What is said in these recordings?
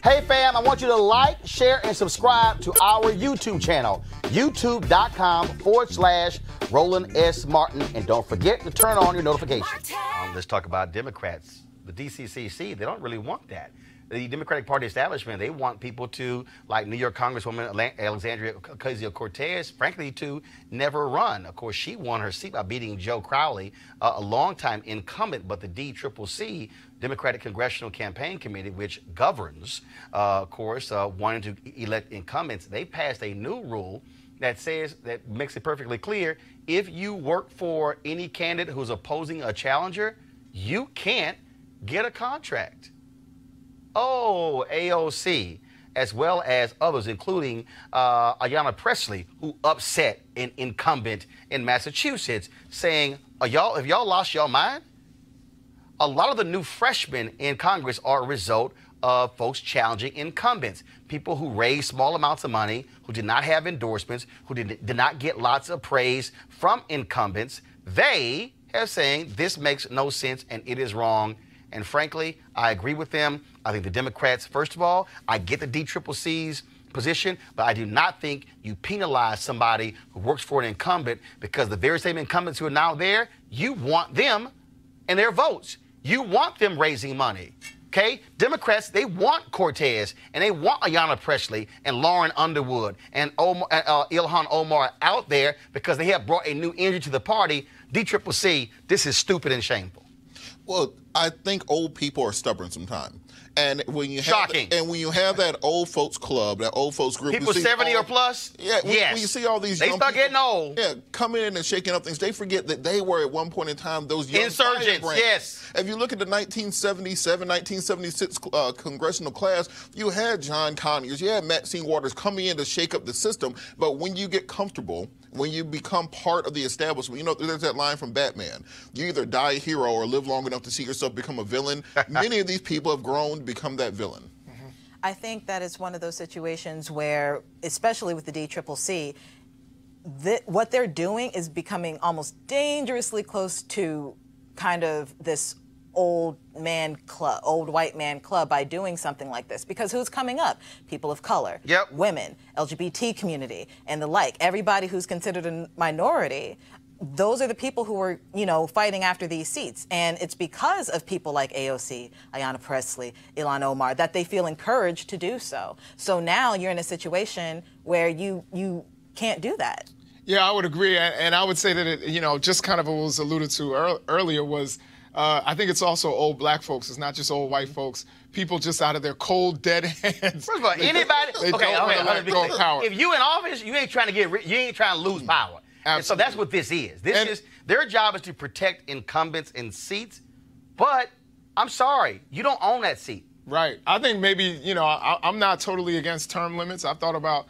Hey fam, I want you to like, share, and subscribe to our YouTube channel, youtube.com/Roland S. Martin. And don't forget to turn on your notifications. Let's talk about Democrats. The DCCC, they don't really want that. The Democratic Party establishment, they want people to, like New York Congresswoman Alexandria Ocasio-Cortez, frankly, to never run. Of course, she won her seat by beating Joe Crowley, a longtime incumbent, but the DCCC, Democratic Congressional Campaign Committee, which governs, of course, wanting to elect incumbents, they passed a new rule that makes it perfectly clear, if you work for any candidate who's opposing a challenger, you can't get a contract. Oh, AOC, as well as others, including Ayanna Pressley, who upset an incumbent in Massachusetts, saying, have y'all lost your mind? A lot of the new freshmen in Congress are a result of folks challenging incumbents, people who raised small amounts of money, who did not have endorsements, who did not get lots of praise from incumbents. They are saying this makes no sense and it is wrong. And frankly, I agree with them. I think the Democrats, first of all, I get the DCCC's position, but I do not think you penalize somebody who works for an incumbent, because the very same incumbents who are now there, you want them and their votes. You want them raising money. Okay? Democrats, they want Cortez, and they want Ayanna Pressley and Lauren Underwood and Ilhan Omar out there because they have brought a new energy to the party. DCCC, this is stupid and shameful. Well, I think old people are stubborn sometimes. And when you have that old folks club, that old folks group, people 70 or plus, yeah, when you see all these they young start people, getting old, coming in and shaking up things, they forget that they were at one point in time those young insurgents. Yes. If you look at the 1977, 1976 congressional class, you had John Conyers, you had Maxine Waters coming in to shake up the system. But when you get comfortable, when you become part of the establishment, you know, there's that line from Batman: you either die a hero or live long enough to see yourself become a villain. Many of these people have grown to become that villain. Mm-hmm. I think that is one of those situations where, especially with the DCCC, what they're doing is becoming almost dangerously close to kind of this old white man club by doing something like this. Because who's coming up? People of color, women, LGBT community, and the like. Everybody who's considered a minority. Those are the people who are, fighting after these seats. And it's because of people like AOC, Ayanna Pressley, Ilhan Omar, that they feel encouraged to do so. So now you're in a situation where you can't do that. Yeah, I would agree. And I would say that it, just kind of what was alluded to earlier was, I think it's also old black folks. It's not just old white folks. People just out of their cold, dead hands. First of all, anybody. Power. If you in office, you ain't trying to you ain't trying to lose power. And so that's what this is. Their job is to protect incumbents in seats. But I'm sorry, you don't own that seat. Right. I think maybe I'm not totally against term limits. I've thought about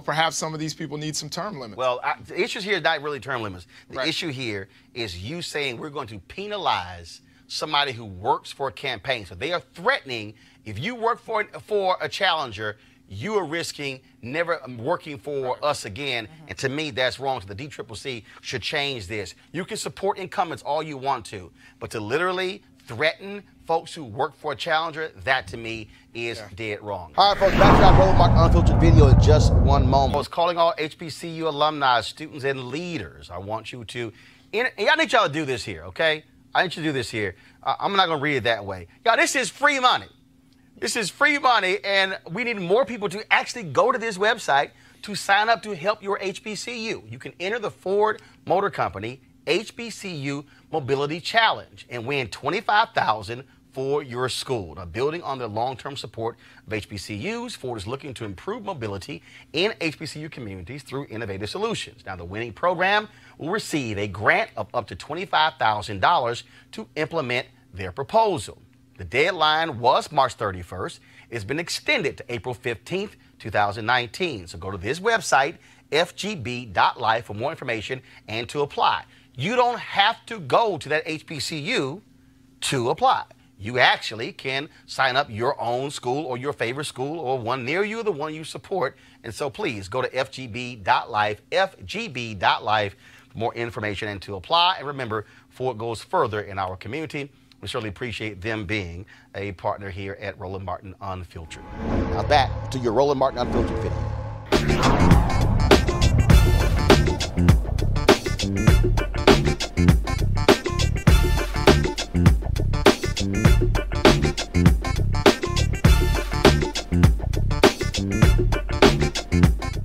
perhaps some of these people need some term limits. Well, the issue here is not really term limits. The issue here is you saying we're going to penalize somebody who works for a campaign. So they are threatening, if you work for a challenger, you are risking never working for us again. And to me, that's wrong. So the DCCC should change this. You can support incumbents all you want to, but to literally threaten folks who work for a challenger, that to me is dead wrong. All right, folks, back to our Roland Martin Unfiltered video in just one moment. I was calling all HBCU alumni, students, and leaders. I want you to, and I need y'all to do this here, okay? I need you to do this here. I'm not going to read it that way. Y'all, this is free money. This is free money, and we need more people to actually go to this website to sign up to help your HBCU. You can enter the Ford Motor Company HBCU Mobility Challenge and win $25,000 for your school. Now, building on their long-term support of HBCUs, Ford is looking to improve mobility in HBCU communities through innovative solutions. Now, the winning program will receive a grant of up to $25,000 to implement their proposal. The deadline was March 31st. It's been extended to April 15th, 2019. So go to this website, FGB.Life, for more information and to apply. You don't have to go to that HBCU to apply. You actually can sign up your own school or your favorite school or one near you, the one you support. And so please go to FGB.Life, FGB.Life for more information and to apply. And remember, Ford goes further in our community. We certainly appreciate them being a partner here at Roland Martin Unfiltered. Now back to your Roland Martin Unfiltered video.